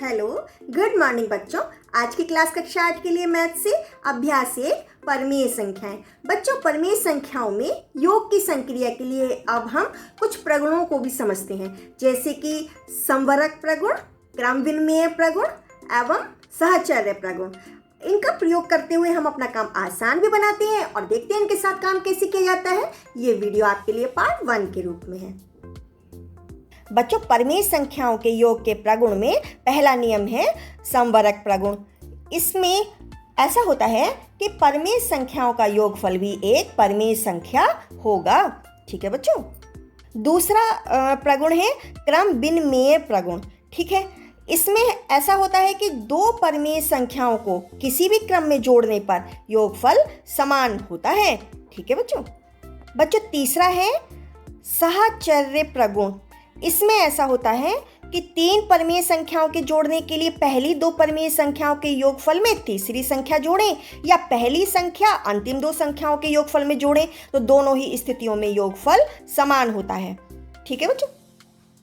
Hello, good morning बच्चों। आज की क्लास कक्षा 8 के लिए मैथ से अभ्यास 1 परमेय संख्याएं। बच्चों, परमेय संख्याओं में योग की संक्रिया के लिए अब हम कुछ प्रगुणों को भी समझते हैं, जैसे कि संवरक प्रगुण, क्रम विनिमय प्रगुण एवं सहचर्य प्रगुण। इनका प्रयोग करते हुए हम अपना काम आसान भी बनाते हैं और देखते हैं इनके साथ काम कैसे किया जाता है। ये वीडियो आपके लिए पार्ट 1 के रूप में है। बच्चों, परमेय संख्याओं के योग के प्रगुण में पहला नियम है संवरक प्रगुण। इसमें ऐसा होता है कि परमेय संख्याओं का योगफल भी एक परमेय संख्या होगा। ठीक है बच्चों। दूसरा प्रगुण है क्रम विनिमय प्रगुण। ठीक है, इसमें ऐसा होता है कि दो परमेय संख्याओं को किसी भी क्रम में जोड़ने पर योगफल समान होता है। ठीक है बच्चों। तीसरा है सहचर्य प्रगुण। इसमें ऐसा होता है कि तीन परमेय संख्याओं के जोड़ने के लिए पहली दो परमेय संख्याओं के योगफल में तीसरी संख्या जोड़ें या पहली संख्या अंतिम दो संख्याओं के योगफल में जोड़ें तो दोनों ही स्थितियों में योगफल समान होता है। ठीक है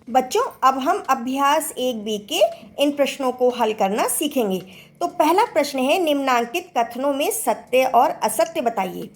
बच्चों, अब हम अभ्यास 1b के इन प्रश्नों को हल करना सीखेंगे। तो पहला प्रश्न है, निम्नांकित कथनों में सत्य और असत्य बताइए।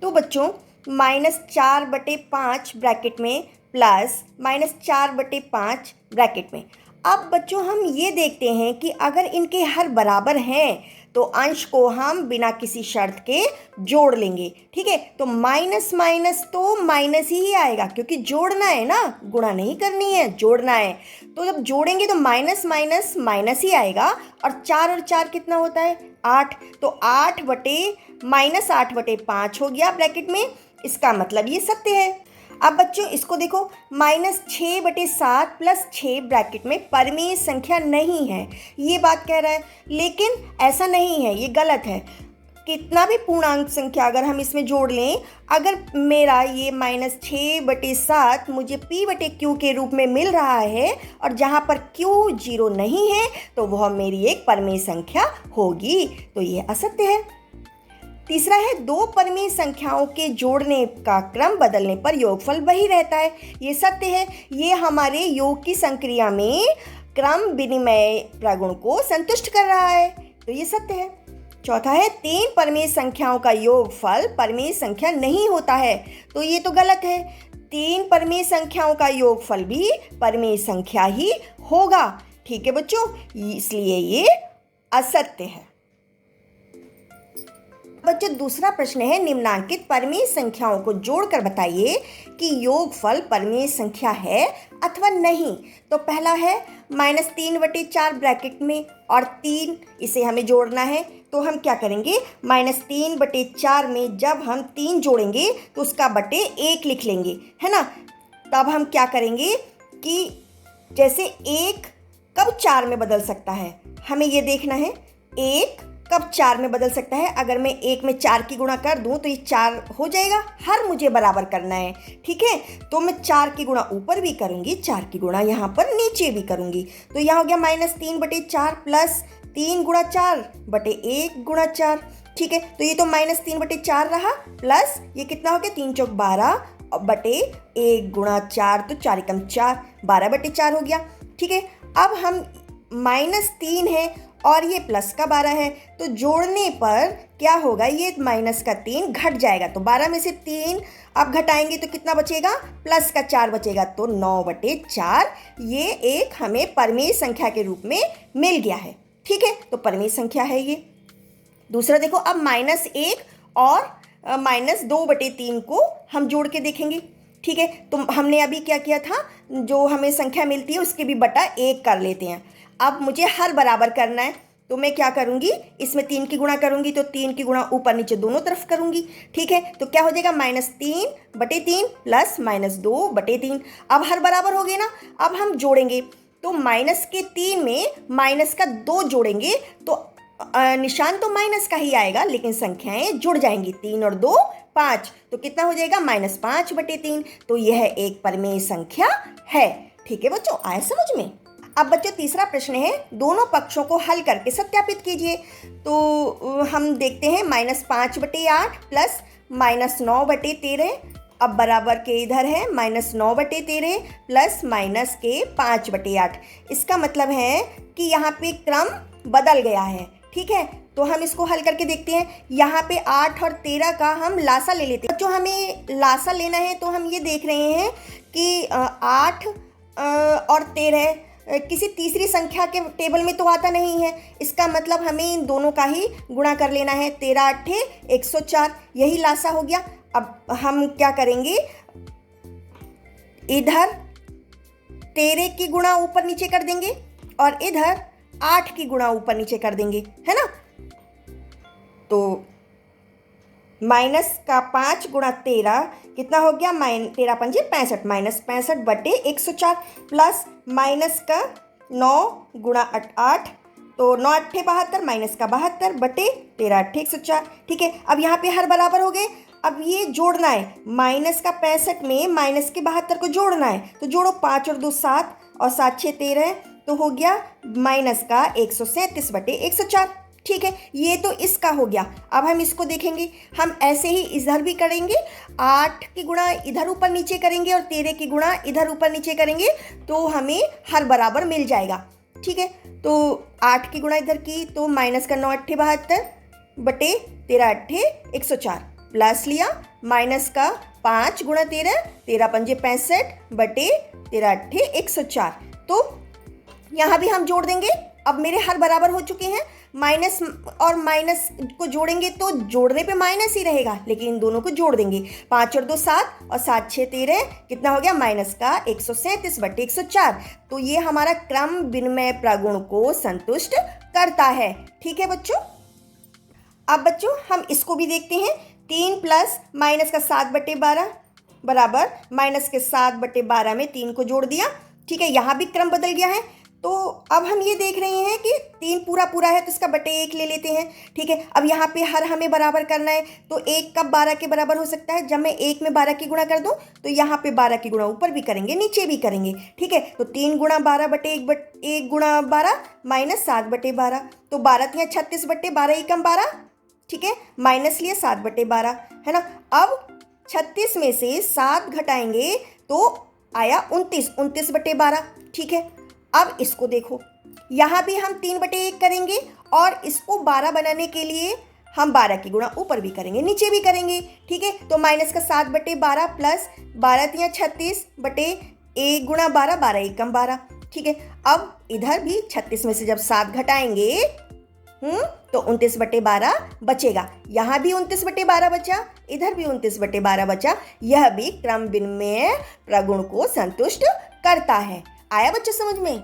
तो बच्चों, -4/5 ब्रैकेट में प्लस -4/5 ब्रैकेट में। अब बच्चों हम ये देखते हैं कि अगर इनके हर बराबर हैं तो अंश को हम बिना किसी शर्त के जोड़ लेंगे। ठीक है, तो माइनस माइनस तो माइनस ही आएगा क्योंकि जोड़ना है ना, गुणा नहीं करनी है, जोड़ना है। तो जब जोड़ेंगे तो माइनस माइनस माइनस ही आएगा। और 4 और 4 कितना होता है? 8। तो 8/-8/5 हो गया ब्रैकेट में। इसका मतलब ये सत्य है। अब बच्चों इसको देखो, -6/7 + 6 ब्रैकेट में परमेय संख्या नहीं है, ये बात कह रहा है। लेकिन ऐसा नहीं है, ये गलत है। कितना भी पूर्णांक संख्या अगर हम इसमें जोड़ लें, अगर मेरा ये -6/7 मुझे p/q के रूप में मिल रहा है और जहाँ पर q 0 नहीं है तो वह मेरी एक परमेय संख्या होगी। तो ये असत्य है। तीसरा है, दो परमेय संख्याओं के जोड़ने का क्रम बदलने पर योगफल वही रहता है। ये सत्य है। ये हमारे योग की संक्रिया में क्रम विनिमय प्रगुण को संतुष्ट कर रहा है, तो ये सत्य है। चौथा है, तीन परमेय संख्याओं का योगफल परमेय संख्या नहीं होता है, तो ये तो गलत है। तीन परमेय संख्याओं का योगफल भी परमेय संख्या ही होगा। ठीक है बच्चों, इसलिए ये असत्य है। बच्चों दूसरा प्रश्न है, निम्नांकित परमेय संख्याओं को जोड़कर बताइए कि योगफल परमेय संख्या है अथवा नहीं। तो पहला है -3/4 ब्रैकेट में और 3, इसे हमें जोड़ना है। तो हम क्या करेंगे, -3/4 में जब हम 3 जोड़ेंगे तो उसका बटे 1 लिख लेंगे, है ना। तब हम क्या करेंगे कि जैसे 1 कब 4 में बदल सकता है, हमें ये देखना है। 1 कब 4 में बदल सकता है? अगर मैं 1 में 4 की गुणा कर दूं तो ये 4 हो जाएगा। हर मुझे बराबर करना है। ठीक है, तो मैं 4 की गुणा ऊपर भी करूंगी, 4 की गुणा यहाँ पर नीचे भी करूंगी। तो यहाँ हो गया -3/4 प्लस 3 × 4/1 × 4। ठीक है, तो ये तो -3/4 रहा, प्लस ये कितना हो गया, 3 चौक 12/1 × 4, तो 4 एकम 4, 12/4 हो गया। ठीक है, अब हम -3 है और ये प्लस का 12 है, तो जोड़ने पर क्या होगा, ये -3 घट जाएगा। तो 12 में से 3 अब घटाएंगे तो कितना बचेगा, प्लस का 4 बचेगा, तो 9/4 ये एक हमें परमेय संख्या के रूप में मिल गया है। ठीक है, तो परमेय संख्या है ये। दूसरा देखो, अब -1 और -2/3 को हम जोड़ के देखेंगे। ठीक है, तो हमने अभी क्या किया था, जो हमें संख्या मिलती है उसके भी बटा 1 कर लेते हैं। अब मुझे हर बराबर करना है, तो मैं क्या करूंगी, इसमें 3 की गुणा करूंगी तो 3 की गुणा ऊपर नीचे दोनों तरफ करूंगी। ठीक है, तो क्या हो जाएगा, -3/3 प्लस -2/3। अब हर बराबर हो गए ना। अब हम जोड़ेंगे तो -3 में -2 जोड़ेंगे तो निशान तो माइनस का ही आएगा, लेकिन संख्याएं जुड़ जाएंगी। 3 और 2 5, तो कितना हो जाएगा, -5/3। तो यह एक परमेय संख्या है। ठीक है बच्चों, आया समझ में। अब बच्चों तीसरा प्रश्न है, दोनों पक्षों को हल करके सत्यापित कीजिए। तो हम देखते हैं, -5/8 प्लस -9/13 अब बराबर के इधर है -9/13 प्लस माइनस के 5/8। इसका मतलब है कि यहाँ पे क्रम बदल गया है। ठीक है, तो हम इसको हल करके देखते हैं। यहाँ पे 8 और 13 का हम लासा ले लेते हैं। जो हमें लासा लेना है तो हम ये देख रहे हैं कि 8 और 13 किसी तीसरी संख्या के टेबल में तो आता नहीं है। इसका मतलब हमें इन दोनों का ही गुणा कर लेना है। 13 8 104, यही लासा हो गया। अब हम क्या करेंगे, इधर 13 की गुणा ऊपर नीचे कर देंगे और इधर 8 की गुणा ऊपर नीचे कर देंगे, है ना। तो माइनस का 5 गुणा 13 कितना हो गया, 13 पंजे 65, -65/104 प्लस माइनस का 9 गुणा 8, तो 9 8 72, माइनस का 72/13 8 104। ठीक है, अब यहाँ पे हर बराबर हो गए। अब ये जोड़ना है, माइनस का 65 में माइनस के 72 को जोड़ना है। तो जोड़ो, 5 और 2 7 और 7 6 13, तो हो गया माइनस का 137/104। ठीक है, ये तो इसका हो गया। अब हम इसको देखेंगे, हम ऐसे ही इधर भी करेंगे। 8 की गुणा इधर ऊपर नीचे करेंगे और 13 की गुणा इधर ऊपर नीचे करेंगे तो हमें हर बराबर मिल जाएगा। ठीक है, तो 8 की गुणा इधर की तो माइनस का 9 8 72/13 8 104 प्लस लिया माइनस का 5 गुणा 13, 13 पंजे 65/13 8 104। तो यहाँ भी हम जोड़ देंगे। अब मेरे हर बराबर हो चुके हैं। माइनस और माइनस को जोड़ेंगे तो जोड़ने पे माइनस ही रहेगा, लेकिन इन दोनों को जोड़ देंगे। 5 और 2 7 और 7 6 13, कितना हो गया, माइनस का 137/104। तो ये हमारा क्रम विनिमय प्रगुण को संतुष्ट करता है। ठीक है बच्चों, अब बच्चों हम इसको भी देखते हैं। 3 प्लस माइनस का 7/12 बराबर माइनस के 7/12 में 3 को जोड़ दिया। ठीक है, यहाँ भी क्रम बदल गया है। तो अब हम ये देख रहे हैं कि 3 पूरा पूरा है तो इसका /1 ले लेते हैं। ठीक है, अब यहाँ पे हर हमें बराबर करना है। तो 1 कब 12 के बराबर हो सकता है, जब मैं 1 में 12 की गुणा कर दूं तो यहाँ पे 12 की गुणा ऊपर भी करेंगे नीचे भी करेंगे। ठीक है, तो 3 गुणा 12/1 गुणा 12 माइनस 7/12, तो 12 3 36/12 एकम 12। ठीक है, माइनस लिए 7/12, है ना। अब 36 में से 7 घटाएंगे तो आया 29/12। ठीक है, अब इसको देखो, यहाँ भी हम 3/1 करेंगे और इसको 12 बनाने के लिए हम 12 की गुणा ऊपर भी करेंगे नीचे भी करेंगे। ठीक है, तो माइनस का 7/12 प्लस 12 3 36/1 गुणा 12, 12 एकम 12। ठीक है, अब इधर भी 36 में से जब 7 घटाएंगे तो 29/12 बचेगा। यहाँ भी 29/12 बचा, इधर भी 29/12 बचा। यह भी क्रम विनिमय प्रगुण को संतुष्ट करता है। आया बच्चों समझ में।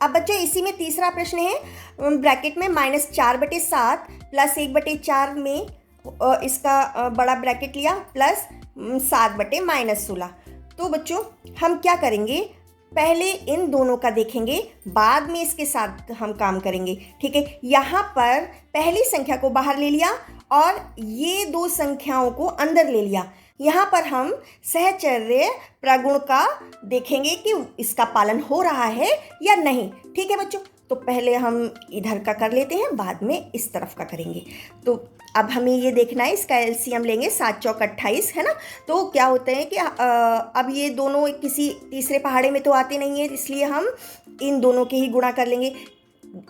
अब बच्चों इसी में तीसरा प्रश्न है, ब्रैकेट में -4/7 प्लस 1/4 में इसका बड़ा ब्रैकेट लिया प्लस 7/-16। तो बच्चों हम क्या करेंगे, पहले इन दोनों का देखेंगे, बाद में इसके साथ हम काम करेंगे। ठीक है, यहाँ पर पहली संख्या को बाहर ले लिया और ये दो संख्याओं को अंदर ले लिया। यहाँ पर हम सहचर्य प्रगुण का देखेंगे कि इसका पालन हो रहा है या नहीं। ठीक है बच्चों, तो पहले हम इधर का कर लेते हैं, बाद में इस तरफ का करेंगे। तो अब हमें ये देखना है, इसका एलसीएम लेंगे, 7 चौक 28, है ना। तो क्या होता है कि अब ये दोनों किसी तीसरे पहाड़े में तो आते नहीं है, इसलिए हम इन दोनों के ही गुणा कर लेंगे।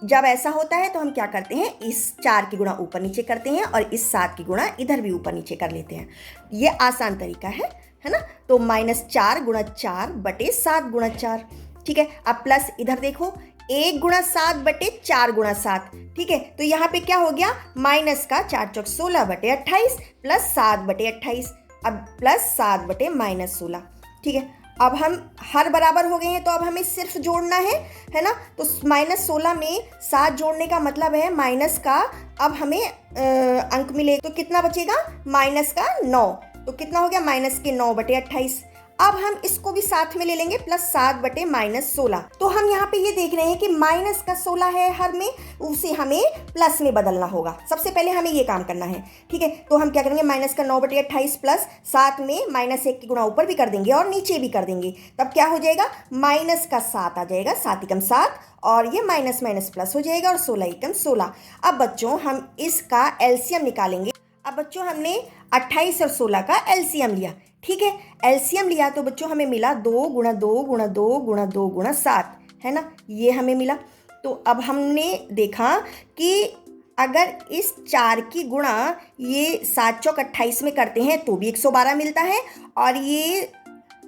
जब ऐसा होता है तो हम क्या करते हैं, इस 4 की गुणा ऊपर नीचे करते हैं और इस 7 की गुणा इधर भी ऊपर नीचे कर लेते हैं। ये आसान तरीका है ना। तो -4 गुणा 4/7 गुणा 4। ठीक है, अब प्लस इधर देखो, 1 गुणा 7/4 गुणा 7। ठीक है, तो यहाँ पे क्या हो गया, माइनस का 4 चौक 16/28 प्लस 7/28, अब प्लस 7/-16। ठीक है, अब हम हर बराबर हो गए हैं तो अब हमें सिर्फ जोड़ना है ना। तो -16 में 7 जोड़ने का मतलब है माइनस का, अब हमें अंक मिले तो कितना बचेगा, माइनस का 9। तो कितना हो गया, माइनस के 9/28। अब हम इसको भी साथ में ले लेंगे, प्लस 7/-16। तो हम यहाँ पे ये देख रहे हैं कि माइनस का 16 है हर में, उसे हमें प्लस में बदलना होगा। सबसे पहले हमें ये काम करना है। ठीक है, तो हम क्या करेंगे, माइनस का 9/28 प्लस 7 में -1 की गुणा ऊपर भी कर देंगे और नीचे भी कर देंगे। तब क्या हो जाएगा, माइनस का 7 आ जाएगा, 7 एकम 7, और ये माइनस माइनस प्लस हो जाएगा और 16 एकम 16। अब बच्चों हम इसका एलसीएम निकालेंगे। अब बच्चों हमने 28 और 16 का एलसीएम लिया। ठीक है, एलसीएम लिया तो बच्चों हमें मिला 2 गुणा 2 गुणा 2 गुणा 2 गुणा 7, है ना, ये हमें मिला। तो अब हमने देखा कि अगर इस 4 की गुणा ये 7 चौक 28 में करते हैं तो भी 112 मिलता है, और ये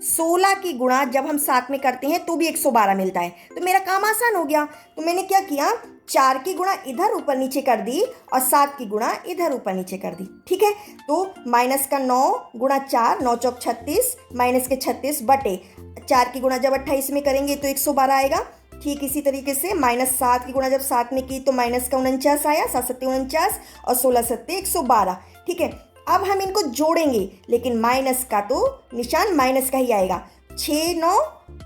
16 की गुणा जब हम 7 में करते हैं तो भी 112 मिलता है। तो मेरा काम आसान हो गया। तो मैंने क्या किया, 4 की गुणा इधर ऊपर नीचे कर दी और 7 की गुणा इधर ऊपर नीचे कर दी। ठीक है, तो माइनस का 9 गुणा 4, 9 चौक 36, माइनस के 36 बटे 4 की गुणा जब 28 में करेंगे तो 112 आएगा। ठीक इसी तरीके से माइनस 7 की गुणा जब 7 में की तो माइनस का 49 आया, 7 सत्ते 49 और 16 सत्ते 112। ठीक है, अब हम इनको जोड़ेंगे, लेकिन माइनस का तो निशान माइनस का ही आएगा। 6 9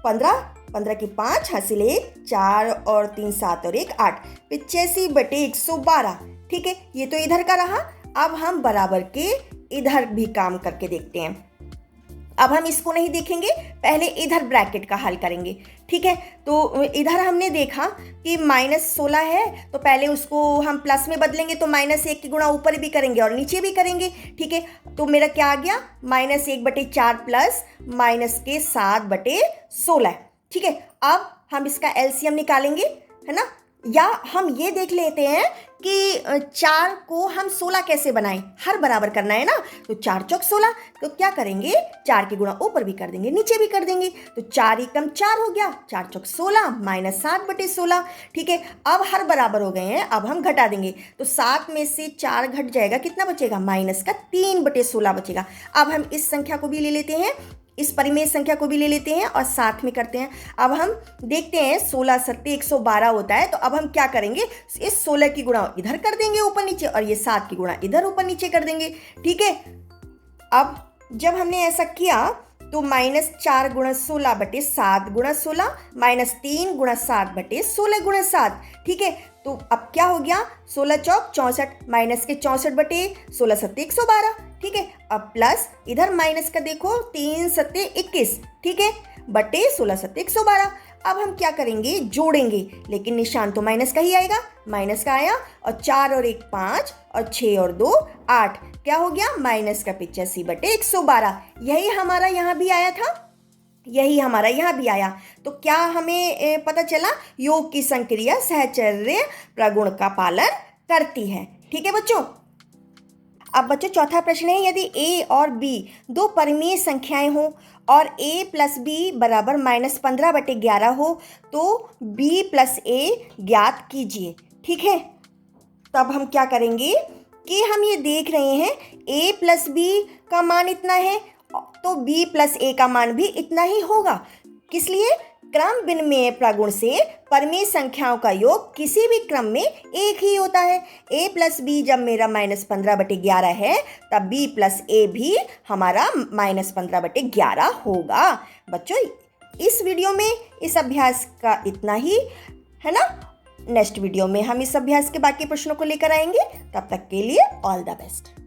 15, 15 की 5 हासिल 1, 4 और 3 7 और 1 8, 85 बटे 112। ठीक है, ये तो इधर का रहा। अब हम बराबर के इधर भी काम करके देखते हैं। अब हम इसको नहीं देखेंगे, पहले इधर ब्रैकेट का हल करेंगे। ठीक है, तो इधर हमने देखा कि -16 है, तो पहले उसको हम प्लस में बदलेंगे तो -1 की गुणा ऊपर भी करेंगे और नीचे भी करेंगे। ठीक है, तो मेरा क्या आ गया, -1/4 प्लस -7/16। ठीक है, अब हम इसका एलसीएम निकालेंगे, है ना, या हम ये देख लेते हैं कि 4 को हम 16 कैसे बनाएं। हर बराबर करना है ना, तो 4 चौक 16, तो क्या करेंगे, 4 की गुणा ऊपर भी कर देंगे नीचे भी कर देंगे, तो 4 एकम 4 हो गया, 4 चौक 16 -7/16। ठीक है, अब हर बराबर हो गए हैं, अब हम घटा देंगे, तो 7 में से 4 घट जाएगा, कितना बचेगा, -3/16 बचेगा। अब हम इस संख्या को भी ले लेते हैं, इस परिमेय संख्या को भी ले लेते हैं और साथ में करते हैं। अब हम देखते हैं 16 सत्ते 112 होता है, तो अब हम क्या करेंगे, इस 16 की गुणा इधर कर देंगे ऊपर नीचे और ये 7 की गुणा इधर ऊपर नीचे कर देंगे। ठीक है, अब जब हमने ऐसा किया तो -4 गुणा 16 बटे 7 गुणा 16, -3 गुणा 7 बटे 16 गुणा 7। ठीक है, तो अब क्या हो गया, 16 चौक 64, माइनस के 64 बटे 16 सत्ते 112। ठीक है, अब प्लस इधर माइनस का देखो, 3 सत्ते 21, ठीक है, बटे 16 सत्ते 112। अब हम क्या करेंगे, जोड़ेंगे, लेकिन निशान तो माइनस का ही आएगा, माइनस का आया, और 4 और 1 5 और 6 और 2 8, क्या हो गया, माइनस का 85/112। यही हमारा यहाँ भी आया था, यही हमारा यहाँ भी आया। तो क्या हमें पता चला, योग की संक्रिया सहचर्य प्रगुण का पालन करती है। ठीक है बच्चों, अब बच्चों चौथा प्रश्न है, यदि a और b दो परिमेय संख्याएं हो और a + b बराबर -15/11 हो तो b + a ज्ञात कीजिए। ठीक है, तब हम क्या करेंगे कि हम ये देख रहे हैं a + b का मान इतना है, तो b + a का मान भी इतना ही होगा। किस लिए, क्रम विनिमेय प्रगुण से परिमेय संख्याओं का योग किसी भी क्रम में एक ही होता है। a + b जब मेरा -15/11 है, तब b + a भी हमारा -15/11 होगा। बच्चों इस वीडियो में इस अभ्यास का इतना ही, है ना। नेक्स्ट वीडियो में हम इस अभ्यास के बाकी प्रश्नों को लेकर आएंगे। तब तक के लिए ऑल द बेस्ट।